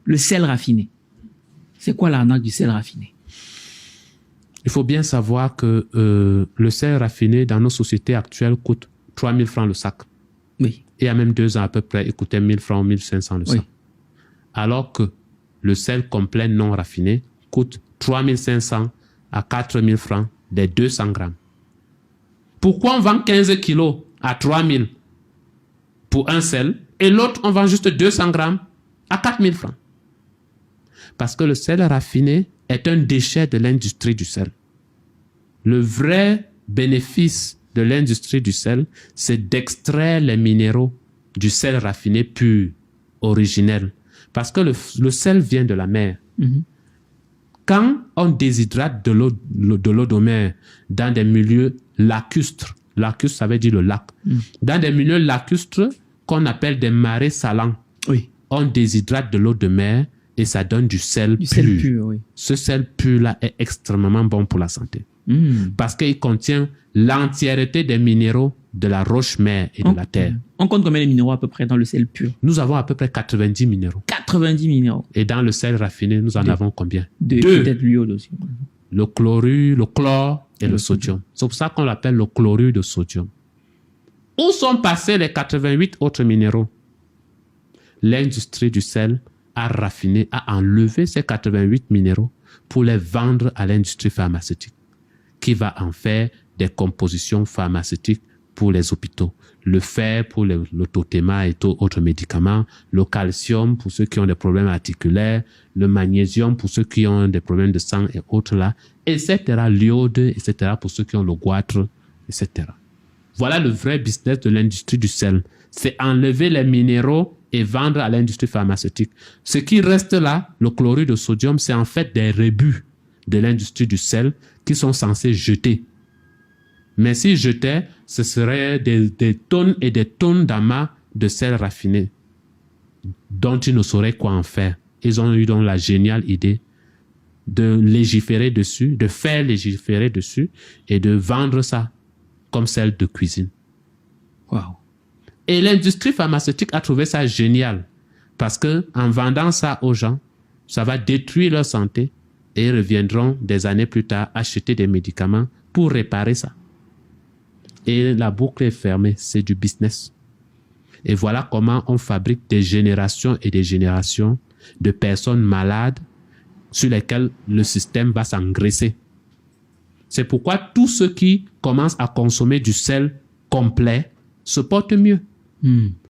Le sel raffiné. C'est quoi l'arnaque du sel raffiné? Il faut bien savoir que le sel raffiné dans nos sociétés actuelles coûte 3 000 francs le sac. Oui. Et il y a même 2 ans à peu près, il coûtait 1 000 francs, 1 500 le sac. Oui. Alors que le sel complet non raffiné coûte 3 500 à 4 000 francs des 200 grammes. Pourquoi on vend 15 kilos à 3 000 pour un sel et l'autre on vend juste 200 grammes à 4 000 francs? Parce que le sel raffiné est un déchet de l'industrie du sel. Le vrai bénéfice de l'industrie du sel, c'est d'extraire les minéraux du sel raffiné pur, originel. Parce que le sel vient de la mer. Mhm. Quand on déshydrate de l'eau de mer dans des milieux lacustres, lacustre ça veut dire le lac, dans des milieux lacustres qu'on appelle des marais salants, Oui. on déshydrate de l'eau de mer et ça donne du sel pur. Sel pur, oui. Ce sel pur-là est extrêmement bon pour la santé. Parce qu'il contient l'entièreté des minéraux de la roche-mère et de la terre. On compte combien de minéraux à peu près dans le sel pur? Nous avons à peu près 90 minéraux. 90 minéraux. Et dans le sel raffiné, nous en avons combien? Deux. Peut-être l'iode aussi. Le chlorure, le chlore et le sodium. C'est pour ça qu'on l'appelle le chlorure de sodium. Où sont passés les 88 autres minéraux? L'industrie du sel a raffiné, a enlevé ces 88 minéraux pour les vendre à l'industrie pharmaceutique, qui va en faire des compositions pharmaceutiques pour les hôpitaux. Le fer pour le totema et autres médicaments, le calcium pour ceux qui ont des problèmes articulaires, le magnésium pour ceux qui ont des problèmes de sang et autres là, etc. L'iode, etc. pour ceux qui ont le goitre, etc. Voilà le vrai business de l'industrie du sel. C'est enlever les minéraux et vendre à l'industrie pharmaceutique. Ce qui reste là, le chlorure de sodium, c'est en fait des rebuts de l'industrie du sel qui sont censés jeter. Mais s'ils jetaient, ce serait des tonnes et des tonnes d'amas de sel raffiné dont ils ne sauraient quoi en faire. Ils ont eu donc la géniale idée de légiférer dessus, de faire légiférer dessus et de vendre ça comme sel de cuisine. Wow. Et l'industrie pharmaceutique a trouvé ça génial parce que en vendant ça aux gens, ça va détruire leur santé et ils reviendront des années plus tard acheter des médicaments pour réparer ça. Et la boucle est fermée, c'est du business. Et voilà comment on fabrique des générations et des générations de personnes malades sur lesquelles le système va s'engraisser. C'est pourquoi tous ceux qui commencent à consommer du sel complet se portent mieux.